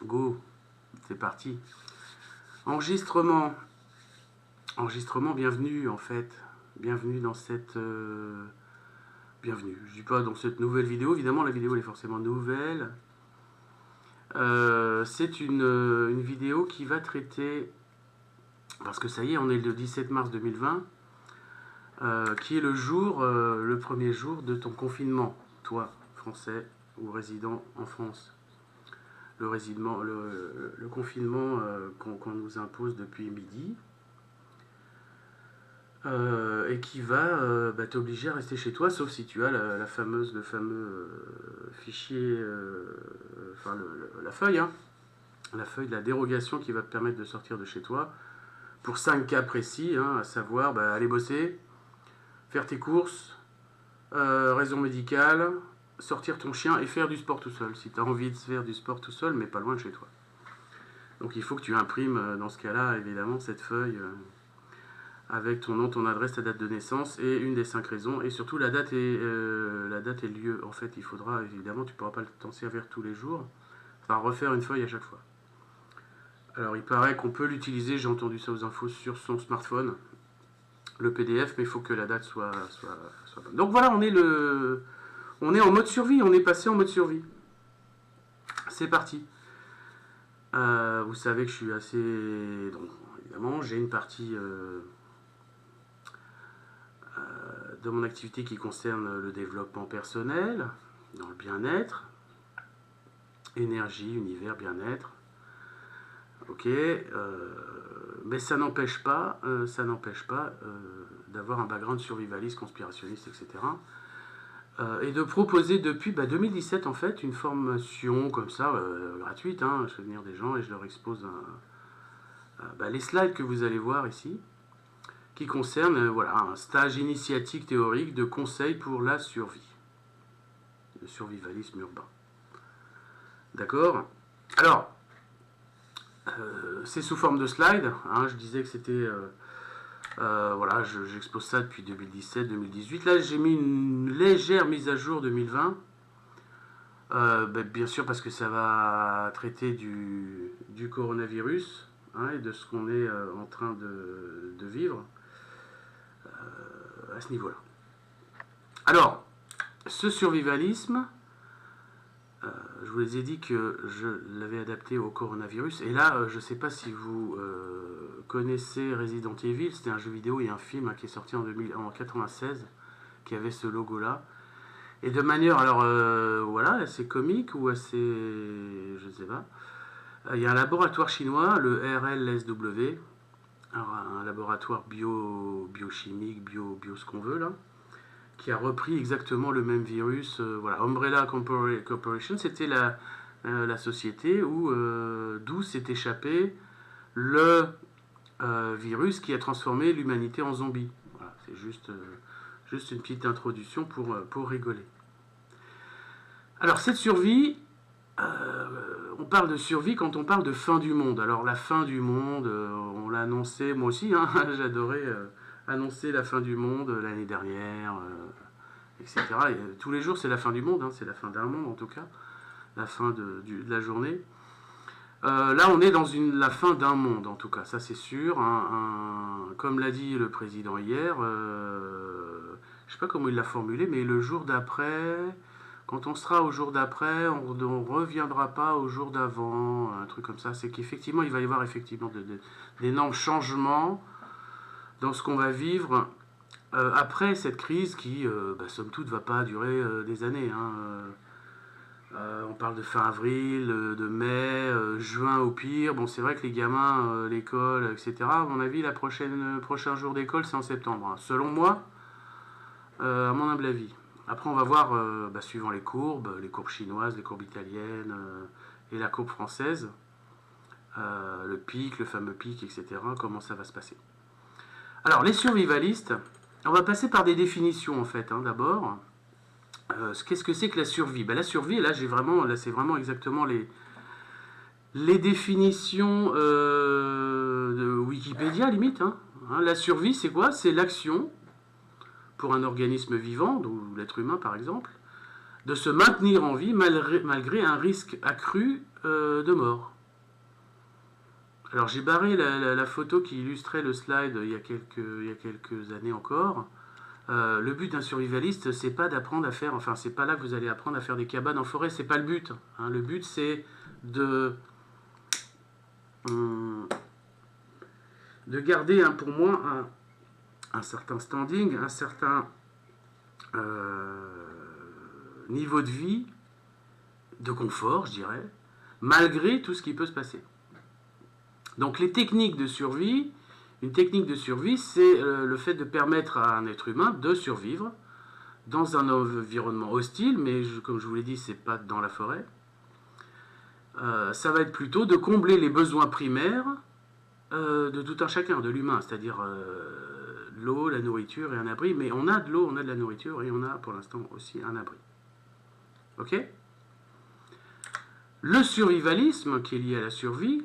Go, c'est parti. Enregistrement. Enregistrement, bienvenue en fait. Bienvenue dans cette... Bienvenue. Je dis pas dans cette nouvelle vidéo. Évidemment, la vidéo elle est forcément nouvelle. C'est une vidéo qui va traiter... Parce que ça y est, on est le 17 mars 2020. Qui est le premier jour de ton confinement. Toi, français ou résident en France. Le confinement qu'on nous impose depuis midi. Et qui va t'obliger à rester chez toi, sauf si tu as le fameux fichier, la feuille, hein, la feuille de la dérogation qui va te permettre de sortir de chez toi pour 5 cas précis, hein, à savoir aller bosser, faire tes courses, raison médicale, sortir ton chien et faire du sport tout seul, si tu as envie de faire du sport tout seul, mais pas loin de chez toi. Donc il faut que tu imprimes dans ce cas-là, évidemment, cette feuille avec ton nom, ton adresse, ta date de naissance et une des 5 raisons, et surtout la date et le lieu. En fait, il faudra, évidemment, tu ne pourras pas t'en servir tous les jours, il faudra refaire une feuille à chaque fois. Alors il paraît qu'on peut l'utiliser, j'ai entendu ça aux infos, sur son smartphone, le PDF, mais il faut que la date soit bonne. Donc voilà, on est en mode survie, on est passé en mode survie. C'est parti. Vous savez que je suis assez... Donc, évidemment, j'ai une partie de mon activité qui concerne le développement personnel, dans le bien-être, énergie, univers, bien-être. Ok, mais ça n'empêche pas, d'avoir un background survivaliste, conspirationniste, etc. Et de proposer depuis 2017 en fait une formation comme ça, gratuite, hein. Je fais venir des gens et je leur expose les slides que vous allez voir ici, qui concernent un stage initiatique théorique de conseils pour la survie, le survivalisme urbain. D'accord. Alors, c'est sous forme de slide, hein, je disais que c'était... j'expose ça depuis 2017-2018. Là, j'ai mis une légère mise à jour 2020. Bien sûr, parce que ça va traiter du coronavirus, hein, et de ce qu'on est en train de vivre à ce niveau-là. Alors, ce survivalisme... je vous ai dit que je l'avais adapté au coronavirus. Et là, je ne sais pas si vous connaissez Resident Evil. C'était un jeu vidéo et un film qui est sorti en 1996, qui avait ce logo-là. Et de manière, assez comique ou assez... je ne sais pas. Il y a un laboratoire chinois, le RLSW. Alors, un laboratoire biochimique, bio ce qu'on veut, là, qui a repris exactement le même virus. Umbrella Corporation, c'était la société d'où s'est échappé le virus qui a transformé l'humanité en zombie. Voilà, c'est juste une petite introduction pour rigoler. Alors cette survie, on parle de survie quand on parle de fin du monde. Alors la fin du monde, on l'a annoncé, moi aussi, hein, j'adorais... annoncer la fin du monde l'année dernière, etc. Et, tous les jours, c'est la fin du monde, hein, c'est la fin d'un monde en tout cas, la fin de la journée. Là, on est dans la fin d'un monde, en tout cas, ça c'est sûr. Comme l'a dit le président hier, je ne sais pas comment il l'a formulé, mais le jour d'après, quand on sera au jour d'après, on ne reviendra pas au jour d'avant, un truc comme ça. C'est qu'effectivement, il va y avoir effectivement d'énormes changements dans ce qu'on va vivre après cette crise qui, somme toute, ne va pas durer des années. Hein. On parle de fin avril, de mai, juin au pire. Bon, c'est vrai que les gamins, l'école, etc., à mon avis, prochain jour d'école, c'est en septembre. Hein. Selon moi, à mon humble avis. Après, on va voir, suivant les courbes chinoises, les courbes italiennes et la courbe française, le pic, le fameux pic, etc., comment ça va se passer. Alors, les survivalistes, on va passer par des définitions, en fait, hein, d'abord. Qu'est-ce que c'est que la survie? La survie, là, c'est vraiment exactement les définitions de Wikipédia, limite. Hein. La survie, c'est quoi? C'est l'action, pour un organisme vivant, d'où l'être humain, par exemple, de se maintenir en vie malgré un risque accru de mort. Alors j'ai barré la photo qui illustrait le slide il y a quelques années encore. Le but d'un survivaliste, c'est pas d'apprendre à faire, enfin c'est pas là que vous allez apprendre à faire des cabanes en forêt, c'est pas le but. Hein. Le but c'est de garder pour moi un certain standing, un certain niveau de vie, de confort, je dirais, malgré tout ce qui peut se passer. Donc les techniques de survie, une technique de survie, c'est le fait de permettre à un être humain de survivre dans un environnement hostile, mais comme je vous l'ai dit, c'est pas dans la forêt. Ça va être plutôt de combler les besoins primaires de tout un chacun, de l'humain, c'est-à-dire l'eau, la nourriture et un abri. Mais on a de l'eau, on a de la nourriture et on a pour l'instant aussi un abri. Ok ? Le survivalisme qui est lié à la survie.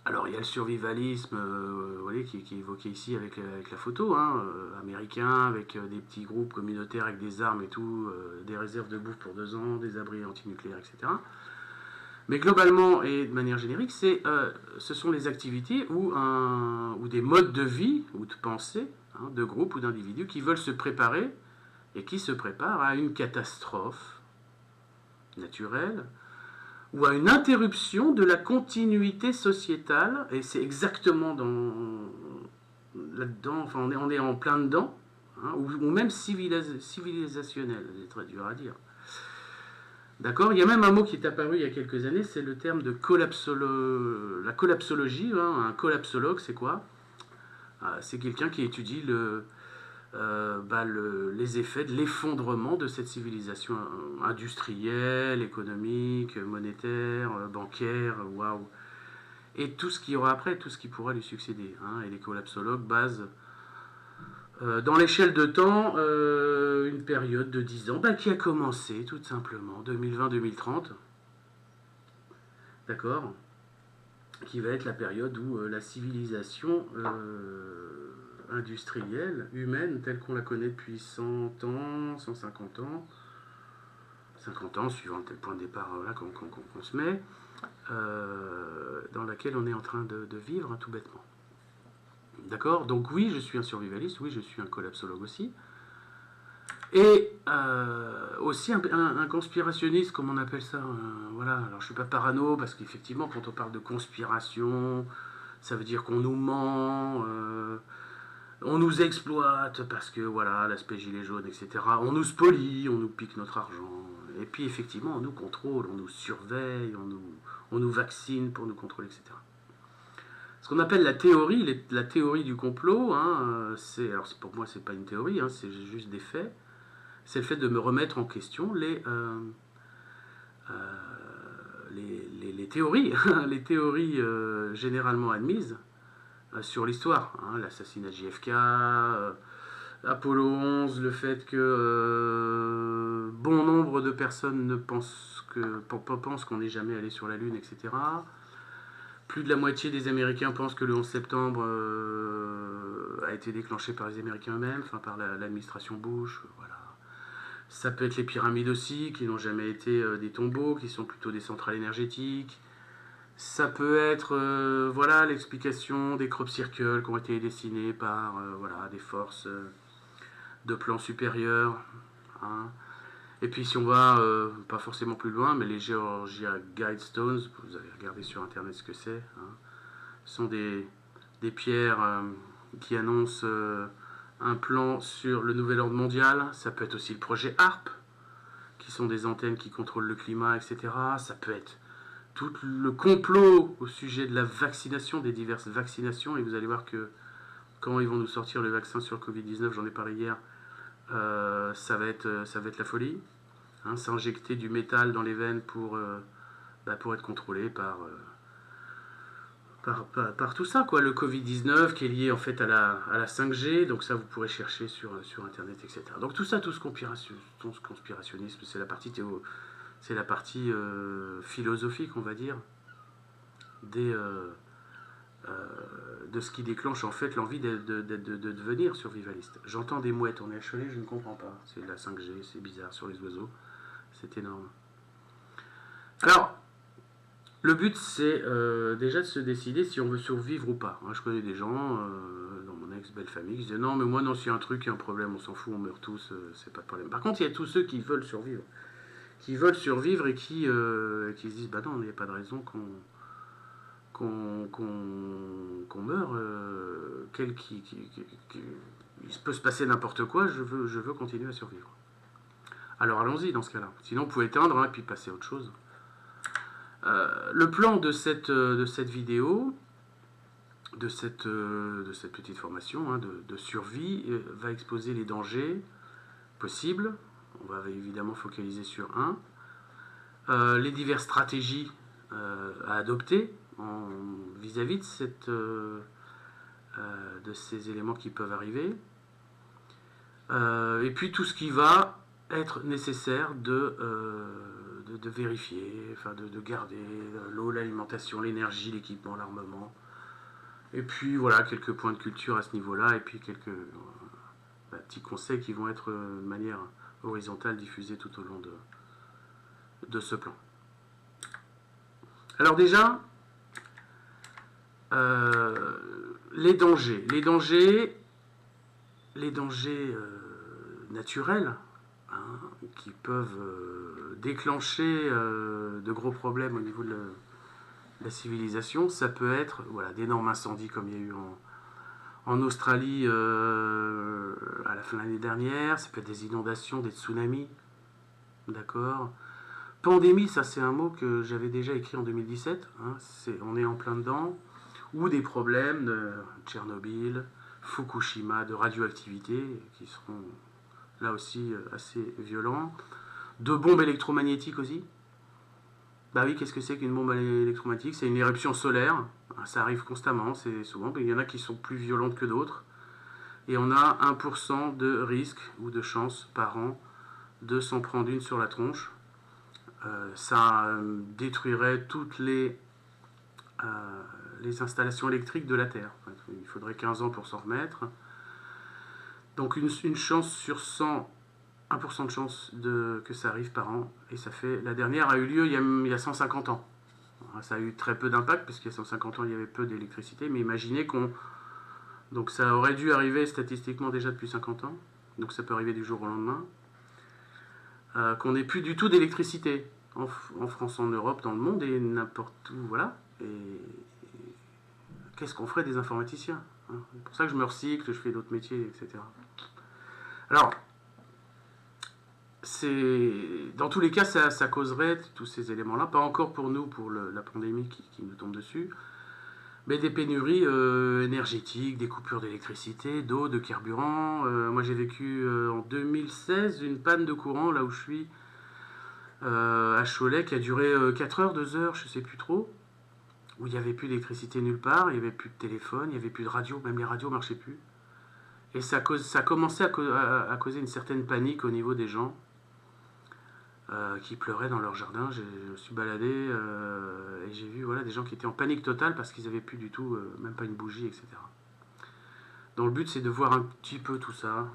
Alors il y a le survivalisme vous voyez, qui est évoqué ici avec la photo, hein, américain, avec des petits groupes communautaires avec des armes et tout, des réserves de bouffe pour 2 ans, des abris antinucléaires, etc. Mais globalement et de manière générique, ce sont les activités ou des modes de vie ou de pensée hein, de groupes ou d'individus qui veulent se préparer et qui se préparent à une catastrophe naturelle ou à une interruption de la continuité sociétale, et c'est exactement là-dedans, enfin on est en plein dedans, hein, ou même civilisationnel, c'est très dur à dire. D'accord. Il y a même un mot qui est apparu il y a quelques années, c'est le terme de la collapsologie. Hein. Un collapsologue, c'est quoi? C'est quelqu'un qui étudie les effets de l'effondrement de cette civilisation industrielle, économique, monétaire, bancaire, waouh. Et tout ce qu'il y aura après, tout ce qui pourra lui succéder. Hein. Et les collapsologues basent dans l'échelle de temps, une période de 10 ans qui a commencé tout simplement 2020-2030, d'accord, qui va être la période où la civilisation industrielle, humaine, telle qu'on la connaît depuis 100 ans, 150 ans, 50 ans, suivant le point de départ qu'on se met, dans laquelle on est en train de vivre, hein, tout bêtement. D'accord. Donc oui, je suis un survivaliste, oui, je suis un collapsologue aussi. Et aussi un conspirationniste, comme on appelle ça. Voilà. Alors je ne suis pas parano, parce qu'effectivement, quand on parle de conspiration, ça veut dire qu'on nous ment, on nous exploite, parce que voilà, l'aspect gilet jaune, etc. On nous spolie, on nous pique notre argent. Et puis effectivement, on nous contrôle, on nous surveille, on nous vaccine pour nous contrôler, etc. Ce qu'on appelle la théorie du complot, hein, alors pour moi c'est pas une théorie, hein, c'est juste des faits. C'est le fait de me remettre en question les théories, les théories généralement admises sur l'histoire. Hein, l'assassinat de JFK, Apollo 11, le fait que bon nombre de personnes pensent qu'on n'est jamais allé sur la Lune, etc. Plus de la moitié des Américains pensent que le 11 septembre a été déclenché par les Américains eux-mêmes, enfin par l'administration Bush. Voilà. Ça peut être les pyramides aussi, qui n'ont jamais été des tombeaux, qui sont plutôt des centrales énergétiques. Ça peut être voilà, l'explication des crop circles qui ont été dessinés par voilà, des forces de plan supérieur. Hein. Et puis si on va pas forcément plus loin, mais les Georgia Guidestones, vous avez regardé sur internet ce que c'est, hein, sont des pierres qui annoncent un plan sur le nouvel ordre mondial. Ça peut être aussi le projet HARP, qui sont des antennes qui contrôlent le climat, etc. Ça peut être tout le complot au sujet de la vaccination, des diverses vaccinations, et vous allez voir que quand ils vont nous sortir le vaccin sur le Covid-19, j'en ai parlé hier, ça va être la folie. Hein, s'injecter du métal dans les veines pour être contrôlé par tout ça, quoi. Le Covid-19 qui est lié en fait à la 5G, donc ça vous pourrez chercher sur internet, etc. Donc tout ça, tout ce conspirationnisme, c'est la partie philosophique, on va dire, des de ce qui déclenche en fait l'envie de devenir survivaliste. J'entends des mouettes, on est à Cholet, je ne comprends pas. C'est de la 5G, c'est bizarre sur les oiseaux, c'est énorme. Alors, le but c'est déjà de se décider si on veut survivre ou pas. Je connais des gens dans mon ex-belle famille qui disaient non mais moi non, s'il y a un truc, il y a un problème, on s'en fout, on meurt tous, c'est pas de problème. Par contre il y a tous ceux qui veulent survivre. Et qui se disent bah non, il n'y a pas de raison qu'on meure, il peut se passer n'importe quoi, je veux continuer à survivre. Alors allons-y dans ce cas-là. Sinon, on peut éteindre et puis passer à autre chose. Le plan de cette vidéo, de cette petite formation de survie, va exposer les dangers possibles. On va évidemment focaliser sur les diverses stratégies à adopter vis-à-vis de ces éléments qui peuvent arriver. Et puis tout ce qui va être nécessaire de vérifier, enfin de garder l'eau, l'alimentation, l'énergie, l'équipement, l'armement. Et puis voilà, quelques points de culture à ce niveau-là, et puis quelques petits conseils qui vont être de manière horizontale diffusés tout au long de ce plan. Alors déjà, les dangers naturels qui peuvent déclencher de gros problèmes au niveau de la civilisation, ça peut être d'énormes incendies comme il y a eu en Australie à la fin de l'année dernière, ça peut être des inondations, des tsunamis, d'accord. Pandémie, ça c'est un mot que j'avais déjà écrit en 2017, on est en plein dedans, ou des problèmes de Tchernobyl, Fukushima, de radioactivité, qui seront là aussi assez violents, de bombes électromagnétiques aussi. Bah oui, qu'est-ce que c'est qu'une bombe électromagnétique? C'est une éruption solaire, ça arrive constamment, c'est souvent, il y en a qui sont plus violentes que d'autres, et on a 1% de risque ou de chance par an de s'en prendre une sur la tronche. Ça détruirait toutes les installations électriques de la Terre. Il faudrait 15 ans pour s'en remettre. Donc une chance sur 100, 1% de chance que ça arrive par an. Et ça fait, la dernière a eu lieu il y a 150 ans. Ça a eu très peu d'impact, parce qu'il y a 150 ans, il y avait peu d'électricité. Mais imaginez donc ça aurait dû arriver statistiquement déjà depuis 50 ans. Donc ça peut arriver du jour au lendemain. Qu'on n'ait plus du tout d'électricité en France, en Europe, dans le monde et n'importe où, voilà. Et qu'est-ce qu'on ferait des informaticiens? C'est pour ça que je me recycle, je fais d'autres métiers, etc. Alors, dans tous les cas, ça causerait tous ces éléments-là, pas encore pour nous, pour la pandémie qui nous tombe dessus, mais des pénuries énergétiques, des coupures d'électricité, d'eau, de carburant. Moi, j'ai vécu en 2016 une panne de courant, là où je suis, à Cholet, qui a duré 4 heures, 2 heures, je ne sais plus trop, où il n'y avait plus d'électricité nulle part, il n'y avait plus de téléphone, il n'y avait plus de radio, même les radios ne marchaient plus. Et ça commençait à causer une certaine panique au niveau des gens qui pleuraient dans leur jardin. Je me suis baladé et j'ai vu des gens qui étaient en panique totale parce qu'ils n'avaient plus du tout, même pas une bougie, etc. Donc le but c'est de voir un petit peu tout ça,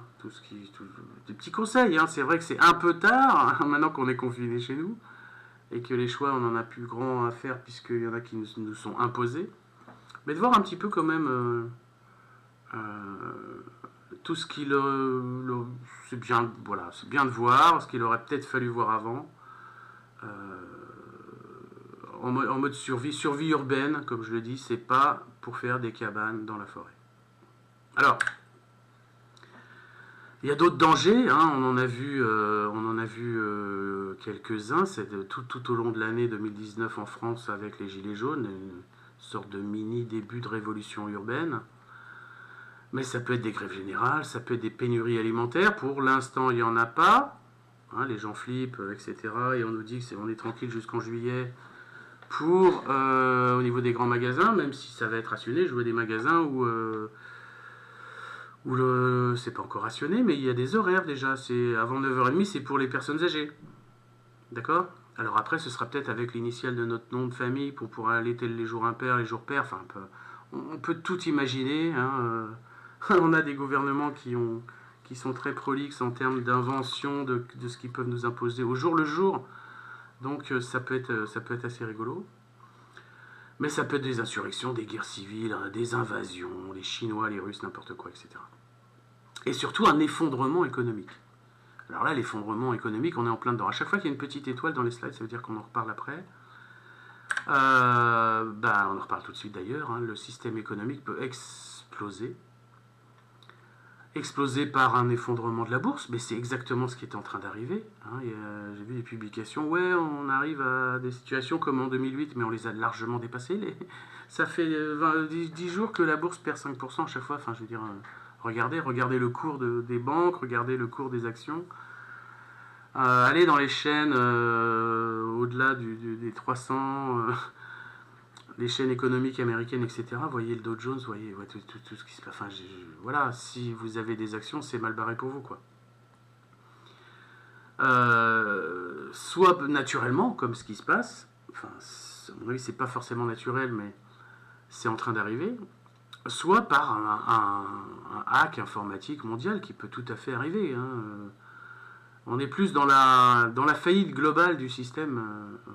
des petits conseils. C'est vrai que c'est un peu tard maintenant qu'on est confinés chez nous et que les choix on en a plus grand à faire puisqu'il y en a qui nous sont imposés. Mais de voir un petit peu quand même tout ce qu'il c'est bien de voir ce qu'il aurait peut-être fallu voir avant en mode survie urbaine, comme je le dis, c'est pas pour faire des cabanes dans la forêt. Alors il y a d'autres dangers, on en a vu quelques-uns, c'est tout au long de l'année 2019 en France avec les Gilets jaunes, une sorte de mini début de révolution urbaine. Mais ça peut être des grèves générales, ça peut être des pénuries alimentaires. Pour l'instant, il n'y en a pas. Les gens flippent, etc. Et on nous dit qu'on est tranquille jusqu'en juillet au niveau des grands magasins, même si ça va être rationné. Je vois des magasins où c'est pas encore rationné, mais il y a des horaires déjà. C'est avant 9h30, c'est pour les personnes âgées. D'accord? Alors après, ce sera peut-être avec l'initiale de notre nom de famille pour pouvoir allaiter les jours impairs, les jours pairs. Enfin, on peut tout imaginer. Hein, on a des gouvernements qui sont très prolixes en termes d'invention de ce qu'ils peuvent nous imposer au jour le jour. Donc ça peut être assez rigolo. Mais ça peut être des insurrections, des guerres civiles, des invasions, les Chinois, les Russes, n'importe quoi, etc. Et surtout un effondrement économique. Alors là, l'effondrement économique, on est en plein dedans. À chaque fois qu'il y a une petite étoile dans les slides, ça veut dire qu'on en reparle après. On en reparle tout de suite d'ailleurs. Hein. Le système économique peut exploser. Exploser par un effondrement de la bourse, mais c'est exactement ce qui est en train d'arriver. Hein. J'ai vu des publications, ouais, on arrive à des situations comme en 2008, mais on les a largement dépassées. Ça fait 10 jours que la bourse perd 5% à chaque fois. Enfin, je veux dire, regardez le cours des banques, regardez le cours des actions. Allez dans les chaînes au-delà des 300, les chaînes économiques américaines, etc. Voyez le Dow Jones, voyez tout ce qui se passe. Enfin, voilà, si vous avez des actions, c'est mal barré pour vous, quoi. Soit naturellement, comme ce qui se passe, enfin, à mon avis, c'est pas forcément naturel, mais c'est en train d'arriver, soit par un hack informatique mondial qui peut tout à fait arriver. Hein. On est plus dans la faillite globale du système,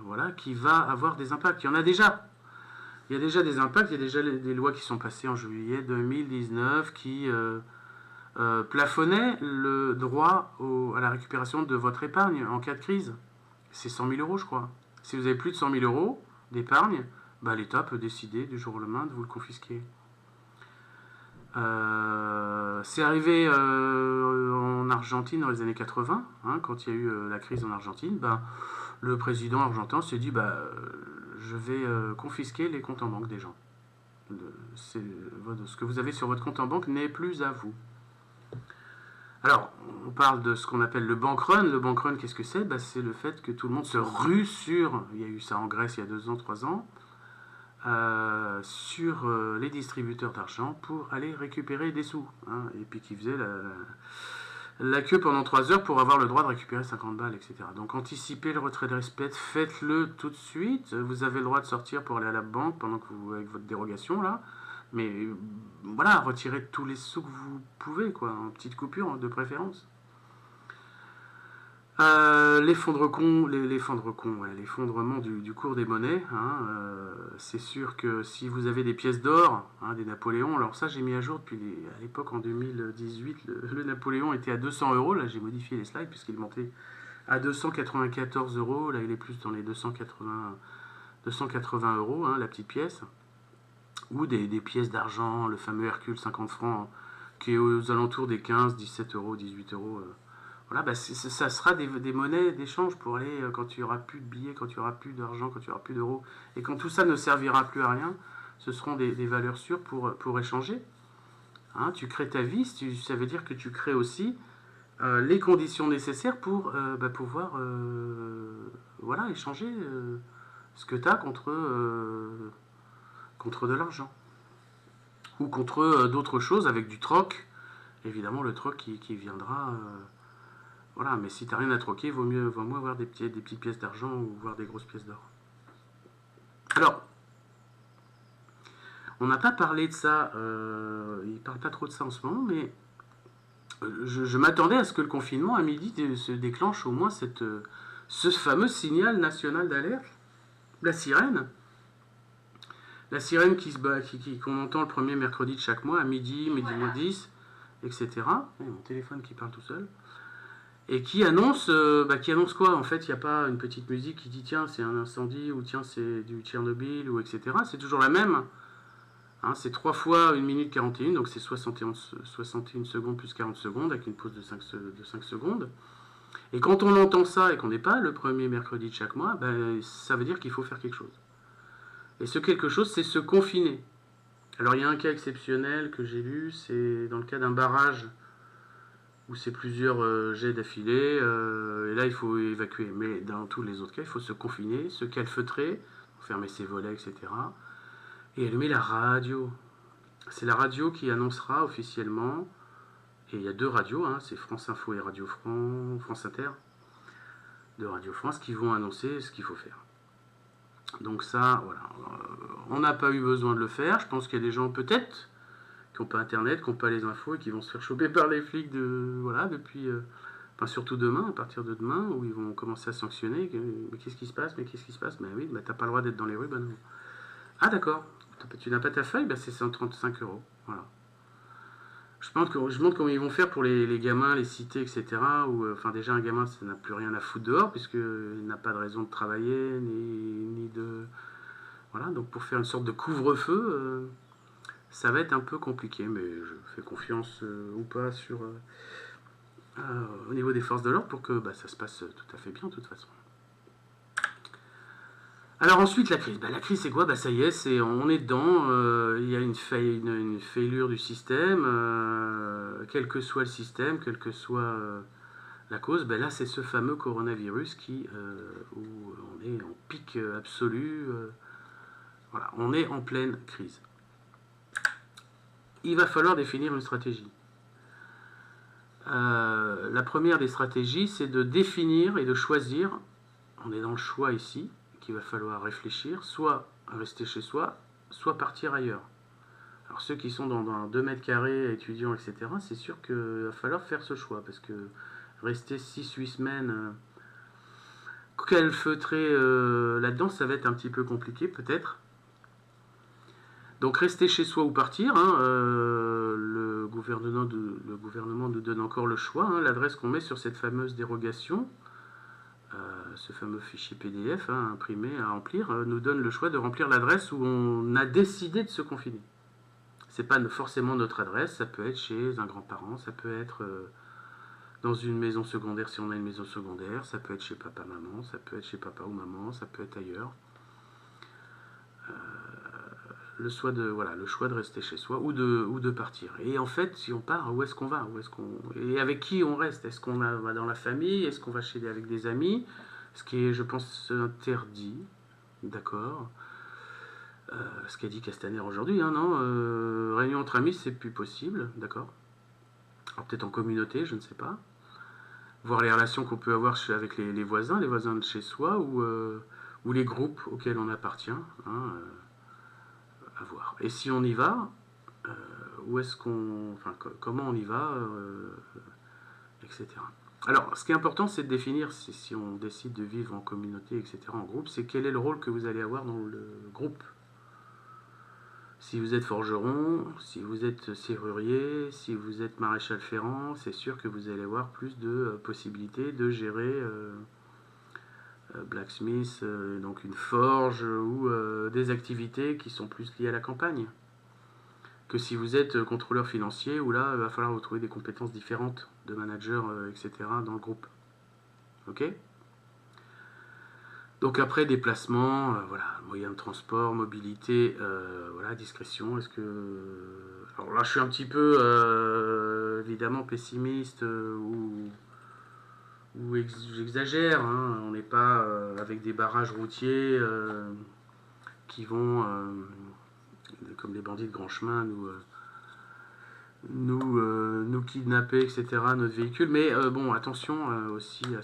voilà, qui va avoir des impacts. Il y en a déjà. Il y a déjà des impacts, il y a déjà des lois qui sont passées en juillet 2019 qui plafonnaient le droit à la récupération de votre épargne en cas de crise. C'est 100 000 euros, je crois. Si vous avez plus de 100 000 euros d'épargne, l'État peut décider du jour au lendemain de vous le confisquer. C'est arrivé en Argentine dans les années 80, hein, quand il y a eu la crise en Argentine. Le président argentin s'est dit je vais confisquer les comptes en banque des gens. Ce que vous avez sur votre compte en banque n'est plus à vous. Alors, on parle de ce qu'on appelle le bank run. Le bank run, qu'est-ce que c'est? C'est le fait que tout le monde se rue sur, il y a eu ça en Grèce il y a 2 ans, 3 ans, sur les distributeurs d'argent pour aller récupérer des sous. Hein, et puis qui faisaient la queue pendant 3 heures pour avoir le droit de récupérer 50 balles, etc. Donc anticipez le retrait de respect, faites-le tout de suite. Vous avez le droit de sortir pour aller à la banque pendant que vous, avec votre dérogation là. Mais voilà, retirez tous les sous que vous pouvez, quoi, en petite coupure de préférence. L'effondrement du cours des monnaies, hein, c'est sûr que si vous avez des pièces d'or, hein, des Napoléons, alors ça j'ai mis à jour depuis à l'époque en 2018, le Napoléon était à 200 euros, là j'ai modifié les slides puisqu'il est monté à 294 euros, là il est plus dans les 280 euros, hein, la petite pièce, ou des pièces d'argent, le fameux Hercule 50 francs, qui est aux alentours des 15, 17 euros, 18 euros. Voilà, ça sera des monnaies d'échange pour aller quand il n'y aura plus de billets, quand il n'y aura plus d'argent, quand il n'y aura plus d'euros. Et quand tout ça ne servira plus à rien, ce seront des valeurs sûres pour échanger. Hein, tu crées ta vie, ça veut dire que tu crées aussi les conditions nécessaires pour pouvoir voilà, échanger ce que tu as contre de l'argent. Ou contre d'autres choses avec du troc. Évidemment, le troc qui viendra... voilà, mais si tu n'as rien à troquer, vaut mieux avoir des petites pièces d'argent ou voir des grosses pièces d'or. Alors, on n'a pas parlé de ça, il ne parle pas trop de ça en ce moment, mais je m'attendais à ce que le confinement à midi se déclenche au moins ce fameux signal national d'alerte, la sirène. La sirène qu'on entend le premier mercredi de chaque mois, à midi, midi moins 10, etc. Et mon téléphone qui parle tout seul. Et qui annonce quoi? En fait, il n'y a pas une petite musique qui dit tiens, c'est un incendie, ou tiens, c'est du Tchernobyl, ou etc. C'est toujours la même. Hein, c'est 3 fois 1 minute 41, donc c'est 61 secondes plus 40 secondes, avec une pause de 5 secondes. Et quand on entend ça et qu'on n'est pas le premier mercredi de chaque mois, ça veut dire qu'il faut faire quelque chose. Et ce quelque chose, c'est se confiner. Alors il y a un cas exceptionnel que j'ai lu, c'est dans le cas d'un barrage où c'est plusieurs jets d'affilée, et là il faut évacuer. Mais dans tous les autres cas, il faut se confiner, se calfeutrer, fermer ses volets, etc. Et allumer la radio. C'est la radio qui annoncera officiellement, et il y a 2 radios, hein, c'est France Info et France Inter, de Radio France, qui vont annoncer ce qu'il faut faire. Donc ça, voilà. On n'a pas eu besoin de le faire. Je pense qu'il y a des gens peut-être qui n'ont pas internet, qui n'ont pas les infos et qui vont se faire choper par les flics depuis. Enfin, surtout demain, à partir de demain, où ils vont commencer à sanctionner. Mais qu'est-ce qui se passe? Mais qu'est-ce qui se passe? Ben oui, ben t'as pas le droit d'être dans les rues, ben non. Ah d'accord. Tu n'as pas ta feuille? Ben c'est 135 €. Voilà. Je me demande comment ils vont faire pour les gamins, les cités, etc. Où, enfin, déjà, un gamin, ça n'a plus rien à foutre dehors, puisqu'il n'a pas de raison de travailler, ni de. Voilà, donc pour faire une sorte de couvre-feu, ça va être un peu compliqué, mais je fais confiance ou pas au niveau des forces de l'ordre pour que bah, ça se passe tout à fait bien, de toute façon. Alors ensuite, la crise. Bah, la crise, c'est quoi? Bah, ça y est, on est dedans. Il y a une faillure du système. Quel que soit le système, quelle que soit la cause, bah, là, c'est ce fameux coronavirus où on est en pic absolu. Voilà, on est en pleine crise. Il va falloir définir une stratégie. La première des stratégies, c'est de définir et de choisir. On est dans le choix ici, qu'il va falloir réfléchir, soit rester chez soi, soit partir ailleurs. Alors ceux qui sont dans 2 mètres carrés, étudiants, etc., c'est sûr qu'il va falloir faire ce choix, parce que rester 6-8 semaines calfeutré là-dedans, ça va être un petit peu compliqué peut-être. Donc rester chez soi ou partir, hein, le gouvernement nous donne encore le choix, hein, l'adresse qu'on met sur cette fameuse dérogation. Ce fameux fichier PDF imprimé à remplir nous donne le choix de remplir l'adresse où on a décidé de se confiner. C'est pas forcément notre adresse, ça peut être chez un grand-parent, ça peut être dans une maison secondaire si on a une maison secondaire, ça peut être chez papa-maman, ça peut être chez papa ou maman, ça peut être ailleurs. Le choix de rester chez soi ou de partir. Et en fait, si on part, où est-ce qu'on va? Et avec qui on reste? Est-ce qu'on va dans la famille? Est-ce qu'on va avec des amis? Ce qui est, je pense, interdit. D'accord. Ce qu'a dit Castaner aujourd'hui, hein, non? Réunion entre amis, c'est plus possible. D'accord. Alors peut-être en communauté, je ne sais pas. Voir les relations qu'on peut avoir avec les voisins de chez soi, ou les groupes auxquels on appartient. Hein, à voir. Et si on y va, où est-ce qu'on, enfin, comment on y va, etc. Alors, ce qui est important, c'est de définir, si on décide de vivre en communauté, etc., en groupe, c'est quel est le rôle que vous allez avoir dans le groupe. Si vous êtes forgeron, si vous êtes serrurier, si vous êtes maréchal ferrant, c'est sûr que vous allez avoir plus de possibilités de gérer blacksmith, donc une forge, ou des activités qui sont plus liées à la campagne. Que si vous êtes contrôleur financier, où là, il va falloir vous trouver des compétences différentes de manager, etc., dans le groupe. Ok? Donc après, déplacement, voilà, moyens de transport, mobilité, voilà, discrétion. Est-ce que... Alors là, je suis un petit peu, évidemment, pessimiste, ou j'exagère. Hein. On n'est pas avec des barrages routiers qui vont, comme les bandits de grand chemin, nous kidnapper, etc., notre véhicule. Mais bon, attention aussi à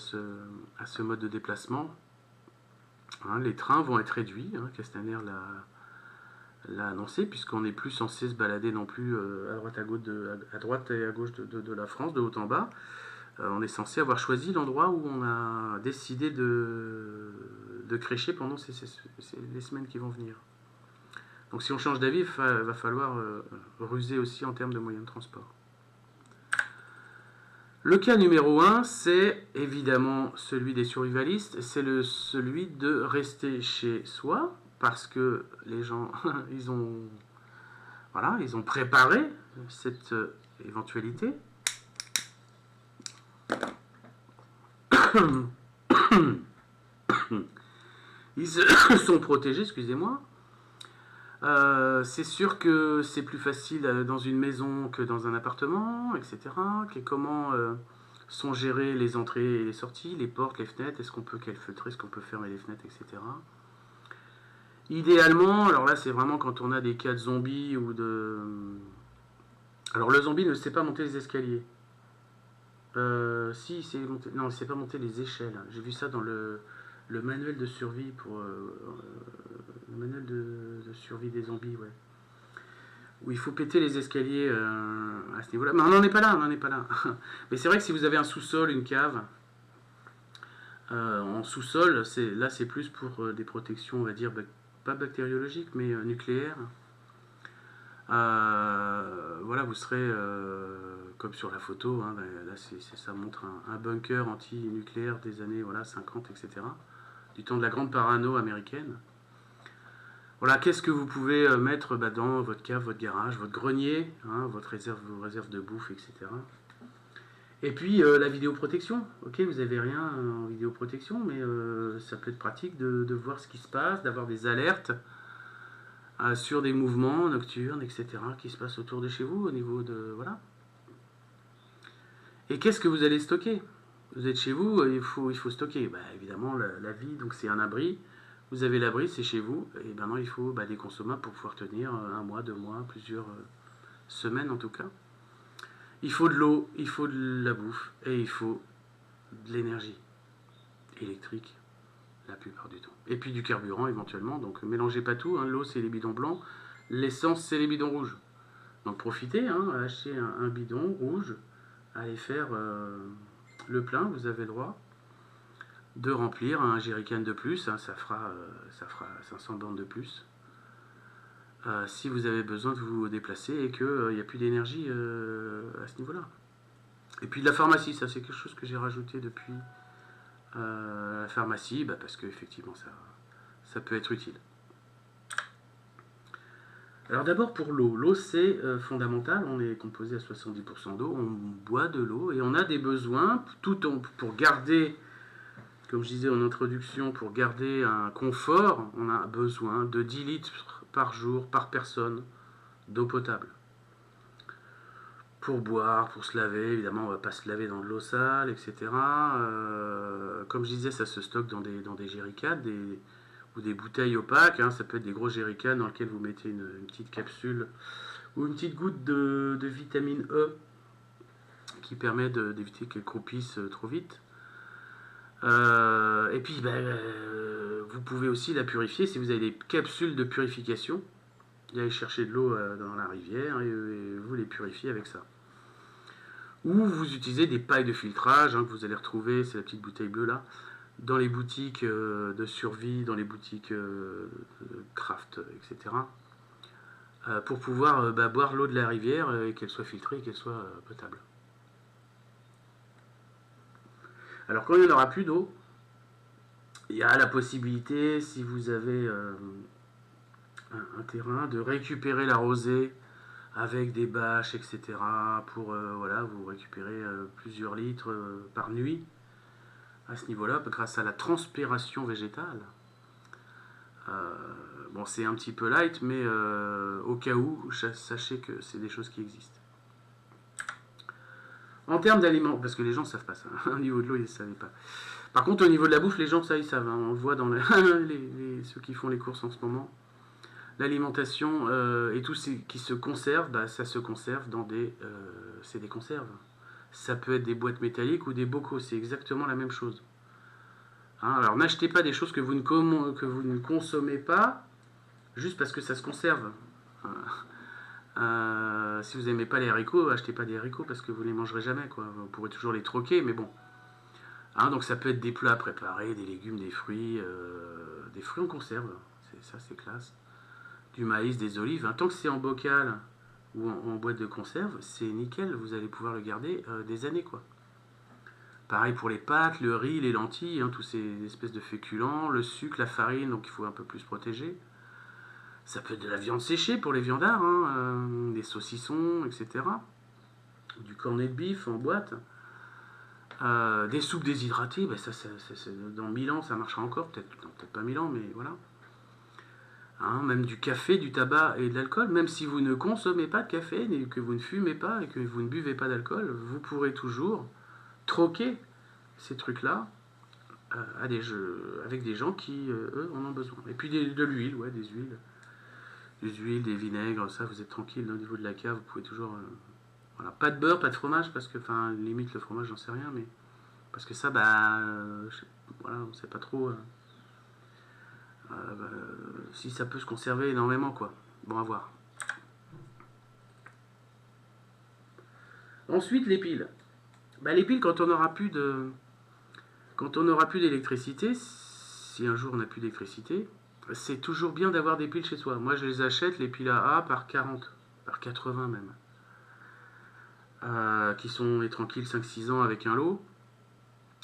ce mode de déplacement. Hein, les trains vont être réduits, hein, Castaner l'a annoncé, puisqu'on n'est plus censé se balader non plus à droite et à gauche de la France, de haut en bas. On est censé avoir choisi l'endroit où on a décidé de crécher pendant les semaines qui vont venir. Donc si on change d'avis, il va falloir ruser aussi en termes de moyens de transport. Le cas numéro 1, c'est évidemment celui des survivalistes, c'est celui de rester chez soi, parce que les gens, ils ont préparé cette éventualité. Ils se sont protégés, excusez-moi. C'est sûr que c'est plus facile dans une maison que dans un appartement, etc. Comment sont gérées les entrées et les sorties, les portes, les fenêtres, est-ce qu'on peut calfeutrer, est-ce qu'on peut fermer les fenêtres, etc. Idéalement, alors là c'est vraiment quand on a des cas de zombies ou de... Alors le zombie ne sait pas monter les escaliers. Si, il sait monter... Non, il ne sait pas monter les échelles. J'ai vu ça dans le le manuel de survie pour le manuel de survie des zombies, ouais. Où il faut péter les escaliers à ce niveau-là. Mais on n'en est pas là, on n'en est pas là. Mais c'est vrai que si vous avez un sous-sol, une cave, en sous-sol, là c'est plus pour des protections, on va dire, pas bactériologiques, mais nucléaires. Voilà, vous serez comme sur la photo, hein, là ça montre un bunker anti-nucléaire des années voilà, 50, etc. Du temps de la grande parano américaine. Voilà, qu'est-ce que vous pouvez mettre dans votre cave, votre garage, votre grenier, hein, vos réserves de bouffe, etc. Et puis la vidéoprotection. Ok, vous n'avez rien en vidéoprotection, mais ça peut être pratique de voir ce qui se passe, d'avoir des alertes sur des mouvements nocturnes, etc. qui se passent autour de chez vous au niveau de... Voilà. Et qu'est-ce que vous allez stocker? Vous êtes chez vous, il faut stocker. Évidemment, la vie, donc c'est un abri. Vous avez l'abri, c'est chez vous. Et maintenant, il faut des consommables pour pouvoir tenir un mois, 2 mois, plusieurs semaines en tout cas. Il faut de l'eau, il faut de la bouffe et il faut de l'énergie électrique la plupart du temps. Et puis du carburant éventuellement. Donc mélangez pas tout. Hein. L'eau, c'est les bidons blancs. L'essence, c'est les bidons rouges. Donc profitez, hein, achetez un bidon rouge, allez faire le plein, vous avez le droit de remplir un jerrycan de plus, hein, ça fera 500 bornes de plus. Si vous avez besoin de vous déplacer et qu'il n'y a plus d'énergie à ce niveau-là. Et puis de la pharmacie, ça c'est quelque chose que j'ai rajouté depuis la pharmacie, parce qu'effectivement ça peut être utile. Alors d'abord pour l'eau. L'eau c'est fondamental, on est composé à 70% d'eau, on boit de l'eau et on a des besoins pour garder, comme je disais en introduction, pour garder un confort, on a besoin de 10 litres par jour, par personne, d'eau potable. Pour boire, pour se laver, évidemment on ne va pas se laver dans de l'eau sale, etc. Comme je disais, ça se stocke dans des jerrycans, ou des bouteilles opaques, hein, ça peut être des gros jerrycans dans lesquels vous mettez une petite capsule ou une petite goutte de vitamine E qui permet d'éviter qu'elle croupisse trop vite. Et puis vous pouvez aussi la purifier si vous avez des capsules de purification. Vous allez chercher de l'eau dans la rivière et vous les purifiez avec ça. Ou vous utilisez des pailles de filtrage que vous allez retrouver, c'est la petite bouteille bleue là, dans les boutiques de survie, dans les boutiques craft, etc. Pour pouvoir boire l'eau de la rivière et qu'elle soit filtrée et qu'elle soit potable. Alors quand il n'y en aura plus d'eau, il y a la possibilité, si vous avez un terrain, de récupérer la rosée avec des bâches, etc. pour vous récupérer plusieurs litres par nuit à ce niveau-là, grâce à la transpiration végétale. Bon, c'est un petit peu light, mais au cas où, sachez que c'est des choses qui existent. En termes d'aliments, parce que les gens ne savent pas ça, au niveau de l'eau, ils ne savaient pas. Par contre, au niveau de la bouffe, les gens, ça, ils savent. Hein. On le voit dans ceux qui font les courses en ce moment. L'alimentation et tout ce qui se conserve, ça se conserve dans c'est des conserves. Ça peut être des boîtes métalliques ou des bocaux, c'est exactement la même chose. Hein, alors n'achetez pas des choses que vous ne consommez pas juste parce que ça se conserve. Si vous n'aimez pas les haricots, achetez pas des haricots parce que vous ne les mangerez jamais. Quoi. Vous pourrez toujours les troquer, mais bon. Hein, donc ça peut être des plats préparés, des légumes, des fruits en conserve. Ça c'est classe. Du maïs, des olives. Tant que c'est en bocal ou en boîte de conserve, c'est nickel. Vous allez pouvoir le garder des années, quoi. Pareil pour les pâtes, le riz, les lentilles, tous ces espèces de féculents, le sucre, la farine, donc il faut un peu plus protéger. Ça peut être de la viande séchée pour les viandards, des saucissons, etc. Du cornet de bif en boîte. Des soupes déshydratées, ça, dans 1000 ans ça marchera encore, peut-être pas 1000 ans, mais voilà. Même du café, du tabac et de l'alcool, même si vous ne consommez pas de café, que vous ne fumez pas et que vous ne buvez pas d'alcool, vous pourrez toujours troquer ces trucs-là avec des gens qui, eux, en ont besoin. Et puis de l'huile, des huiles, des vinaigres, ça, vous êtes tranquille au niveau de la cave, vous pouvez toujours... Pas de beurre, pas de fromage, parce que, limite le fromage, j'en sais rien, mais... Parce que ça, voilà, on ne sait pas trop bah, si ça peut se conserver énormément, quoi. Bon, à voir. Ensuite, les piles. Bah, les piles, quand on n'aura plus d'électricité, si un jour on n'a plus d'électricité, c'est toujours bien d'avoir des piles chez soi. Moi, je les achète, les piles AA, par 40, par 80 même. Qui sont les tranquilles 5-6 ans avec un lot.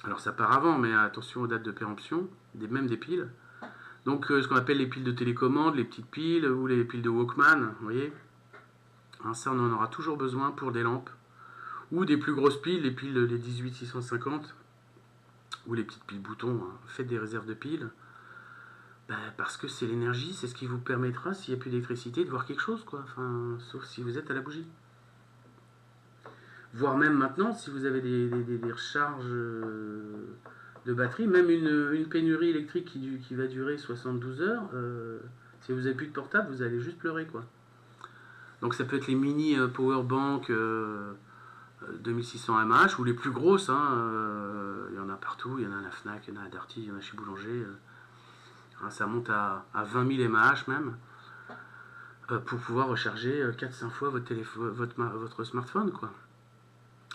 Alors ça part avant, mais attention aux dates de péremption, même des piles. Donc ce qu'on appelle les piles de télécommande, les petites piles ou les piles de Walkman, vous voyez. Hein, ça, on en aura toujours besoin pour des lampes. Ou des plus grosses piles, les piles les 18650, ou les petites piles boutons. Hein. Faites des réserves de piles. Bah, parce que c'est l'énergie, c'est ce qui vous permettra, s'il n'y a plus d'électricité, de voir quelque chose, quoi. Enfin, sauf si vous êtes à la bougie. Voire même maintenant, si vous avez des recharges de batterie, même une pénurie électrique qui va durer 72 heures, si vous n'avez plus de portable, vous allez juste pleurer, quoi. Donc ça peut être les mini powerbank 2600 mAh ou les plus grosses, hein, il y en a partout, il y en a à la Fnac, il y en a à Darty, il y en a chez Boulanger. Hein, ça monte à 20 000 mAh même, pour pouvoir recharger 4-5 fois votre smartphone, quoi.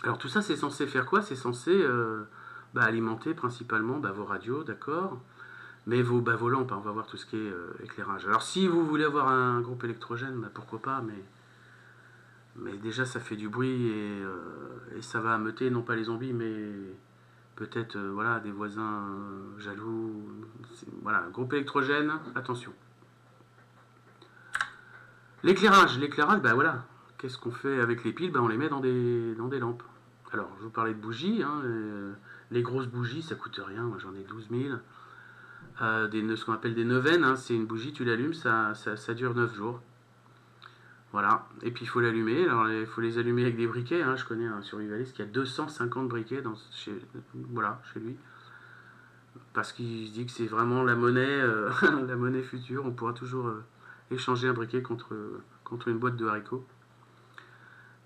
Alors tout ça, c'est censé faire quoi? C'est censé alimenter principalement vos radios, d'accord, mais vos lampes, hein, on va voir tout ce qui est éclairage. Alors si vous voulez avoir un groupe électrogène, pourquoi pas, mais déjà ça fait du bruit et ça va ameuter non pas les zombies, mais peut-être voilà, des voisins jaloux. Voilà, groupe électrogène, attention. L'éclairage, voilà. Qu'est-ce qu'on fait avec les piles? On les met dans des lampes. Alors, je vous parlais de bougies. Hein, les grosses bougies, ça coûte rien. Moi, j'en ai 12 000. Ce qu'on appelle des neuvaines. Hein, c'est une bougie, tu l'allumes, ça dure 9 jours. Voilà. Et puis, il faut l'allumer. Alors, il faut les allumer avec des briquets. Hein. Je connais un survivaliste qui a 250 briquets chez lui. Parce qu'il se dit que c'est vraiment la monnaie, la monnaie future. On pourra toujours échanger un briquet contre une boîte de haricots.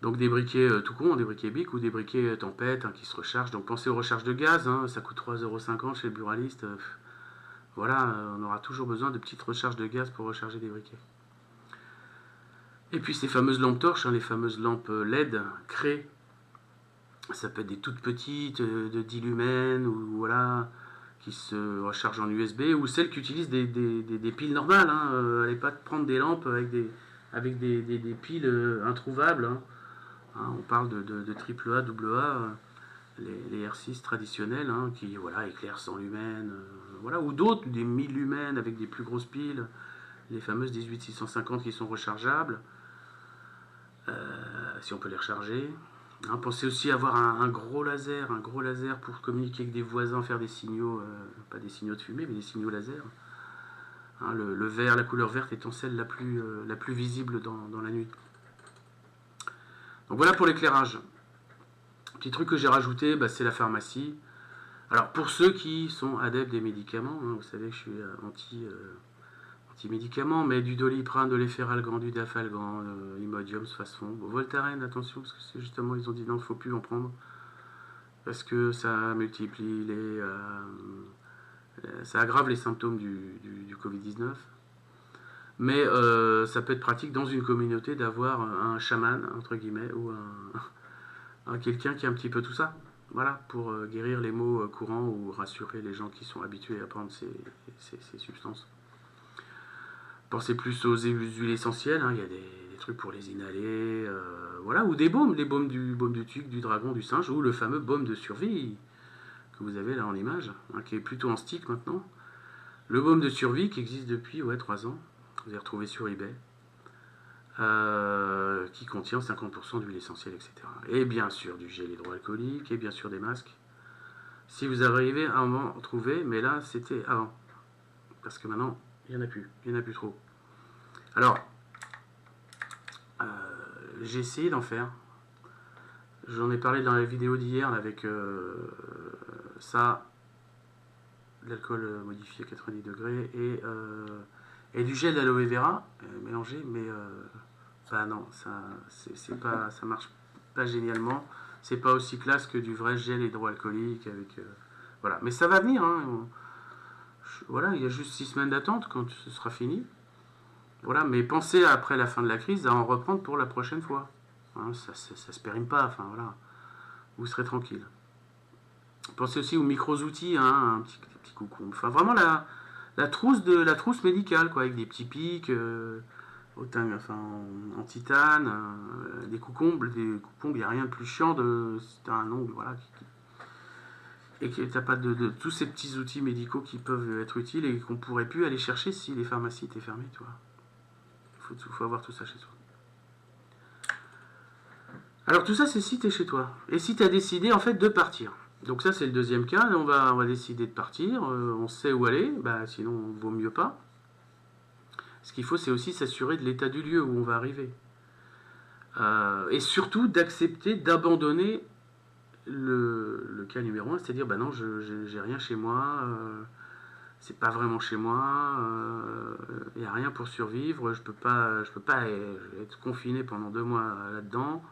Donc des briquets tout con, des briquets bic ou des briquets tempête qui se rechargent. Donc pensez aux recharges de gaz, hein, ça coûte 3,50 € chez le buraliste. Voilà, on aura toujours besoin de petites recharges de gaz pour recharger des briquets. Et puis ces fameuses lampes torches, hein, les fameuses lampes LED créées, ça peut être des toutes petites de 10 lumens ou voilà, qui se rechargent en USB, ou celles qui utilisent des piles normales. Hein. Allez pas prendre des lampes avec des piles introuvables. Hein. Hein, on parle de AAA, AA, les R6 traditionnels, hein, qui voilà, éclairent 100 lumens, voilà, ou d'autres, des 1000 lumens avec des plus grosses piles, les fameuses 18650 qui sont rechargeables, si on peut les recharger. Hein, pensez aussi à avoir un gros laser pour communiquer avec des voisins, faire des signaux, pas des signaux de fumée, mais des signaux laser. Hein, le vert, la couleur verte étant celle la plus visible dans la nuit. Donc voilà pour l'éclairage. Petit truc que j'ai rajouté, c'est la pharmacie. Alors pour ceux qui sont adeptes des médicaments, hein, vous savez que je suis anti-médicaments, mais du Doliprane, de l'Efferalgan, du Dafalgan, Imodium, Sfasfon, Voltaren, attention, parce que justement ils ont dit non, il ne faut plus en prendre, parce que ça multiplie ça aggrave les symptômes du Covid-19. Mais ça peut être pratique dans une communauté d'avoir un chaman, entre guillemets, ou quelqu'un qui a un petit peu tout ça. Voilà, pour guérir les maux courants ou rassurer les gens qui sont habitués à prendre ces substances. Pensez plus aux huiles essentielles, hein, il y a des trucs pour les inhaler, voilà, ou des baumes, les baumes du tigre, du dragon, du singe, ou le fameux baume de survie que vous avez là en image, hein, qui est plutôt en stick maintenant. Le baume de survie qui existe depuis 3 ans, vous avez retrouvé sur eBay. Qui contient 50% d'huile essentielle, etc. Et bien sûr du gel hydroalcoolique, et bien sûr des masques. Si vous arrivez à en trouver, mais là c'était avant. Parce que maintenant, il n'y en a plus trop. Alors, j'ai essayé d'en faire. J'en ai parlé dans la vidéo d'hier avec ça, de l'alcool modifié à 90 degrés et du gel d'aloe vera mélangé, mais non, ça marche pas génialement. C'est pas aussi classe que du vrai gel hydroalcoolique avec Voilà, mais ça va venir, hein. Voilà, il y a juste 6 semaines d'attente quand ce sera fini. Voilà, mais pensez après la fin de la crise à en reprendre pour la prochaine fois. Hein, ça se périme pas, enfin voilà, vous serez tranquille. Pensez aussi aux micros-outils, hein, des petits coucous. Enfin vraiment la trousse médicale, quoi, avec des petits pics, enfin, en titane, des coucombes, il n'y a rien de plus chiant si t'as un ongle, voilà, et que t'as pas de tous ces petits outils médicaux qui peuvent être utiles et qu'on pourrait plus aller chercher si les pharmacies étaient fermées, tu vois. Faut avoir tout ça chez soi. Alors tout ça, c'est si t'es chez toi. Et si t'as décidé, en fait, de partir. Donc ça, c'est le deuxième cas. On va décider de partir. On sait où aller. Bah, sinon, vaut mieux pas. Ce qu'il faut, c'est aussi s'assurer de l'état du lieu où on va arriver. Et surtout, d'accepter, d'abandonner le cas numéro un, c'est-à-dire, bah non, j'ai rien chez moi. C'est pas vraiment chez moi. Il n'y a rien pour survivre. Je peux pas être confiné pendant 2 mois là-dedans.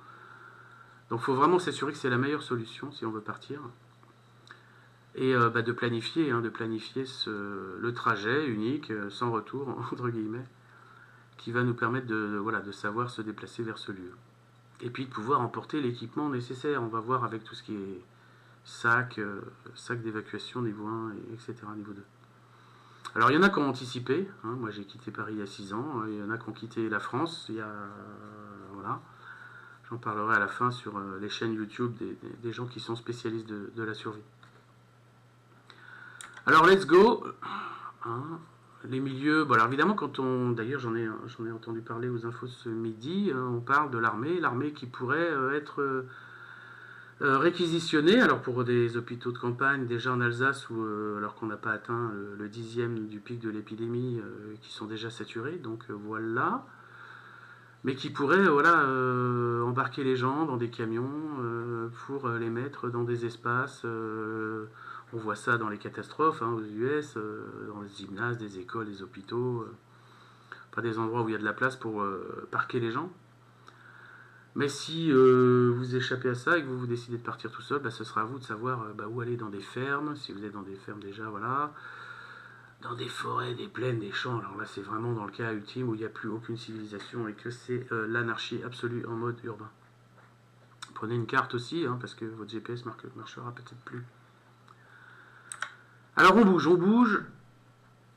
Donc il faut vraiment s'assurer que c'est la meilleure solution si on veut partir. Et de planifier, le trajet unique, sans retour, entre guillemets, qui va nous permettre de savoir se déplacer vers ce lieu. Et puis de pouvoir emporter l'équipement nécessaire. On va voir avec tout ce qui est sac d'évacuation niveau 1, etc. niveau 2. Alors il y en a qui ont anticipé. Hein. Moi j'ai quitté Paris il y a 6 ans. Il y en a qui ont quitté la France il y a... Voilà. J'en parlerai à la fin sur les chaînes YouTube des gens qui sont spécialistes de la survie. Alors, let's go. Hein, les milieux. Bon, alors évidemment, d'ailleurs, j'en ai entendu parler aux infos ce midi. On parle de l'armée. L'armée qui pourrait être réquisitionnée. Alors, pour des hôpitaux de campagne, déjà en Alsace, alors qu'on n'a pas atteint le 10e du pic de l'épidémie, qui sont déjà saturés. Donc, voilà. Mais qui pourrait embarquer les gens dans des camions pour les mettre dans des espaces. On voit ça dans les catastrophes aux US, dans les gymnases, des écoles, des hôpitaux, pas des endroits où il y a de la place pour parquer les gens. Mais si vous échappez à ça et que vous décidez de partir tout seul, ce sera à vous de savoir où aller dans des fermes, si vous êtes dans des fermes déjà, voilà. Dans des forêts, des plaines, des champs. Alors là, c'est vraiment dans le cas ultime où il n'y a plus aucune civilisation et que c'est l'anarchie absolue en mode urbain. Prenez une carte aussi, parce que votre GPS marchera peut-être plus. Alors on bouge.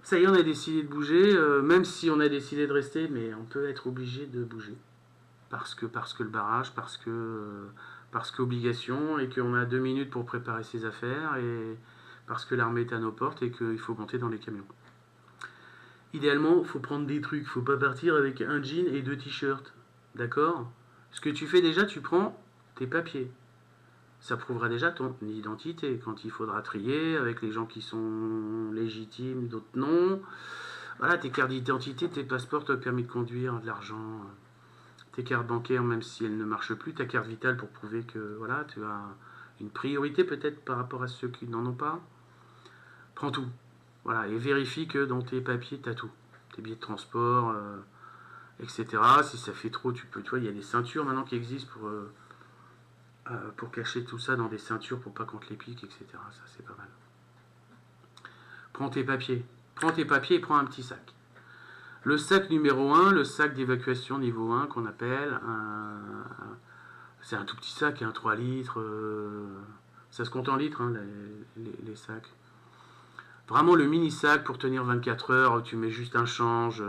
Ça y est, on a décidé de bouger, même si on a décidé de rester, mais on peut être obligé de bouger. Parce que le barrage, parce qu'obligation, et qu'on a 2 minutes pour préparer ses affaires, et parce que l'armée est à nos portes et qu'il faut monter dans les camions. Idéalement, il faut prendre des trucs, il ne faut pas partir avec un jean et 2 t-shirts. D'accord? Ce que tu fais déjà, tu prends tes papiers. Ça prouvera déjà ton identité. Quand il faudra trier avec les gens qui sont légitimes, d'autres non. Voilà, tes cartes d'identité, tes passeports, ton permis de conduire, de l'argent, tes cartes bancaires, même si elles ne marchent plus, ta carte vitale pour prouver que voilà, tu as une priorité peut-être par rapport à ceux qui n'en ont pas. Prends tout. Voilà, et vérifie que dans tes papiers, tu as tout. Tes billets de transport, etc. Si ça fait trop, tu vois, il y a des ceintures maintenant qui existent pour cacher tout ça dans des ceintures pour pas qu'on te les pique, etc. Ça, c'est pas mal. Prends tes papiers. Et prends un petit sac. Le sac numéro 1, le sac d'évacuation niveau 1 qu'on appelle. C'est un tout petit sac, 3 litres. Ça se compte en litres, les sacs. Vraiment le mini sac pour tenir 24 heures, tu mets juste un change.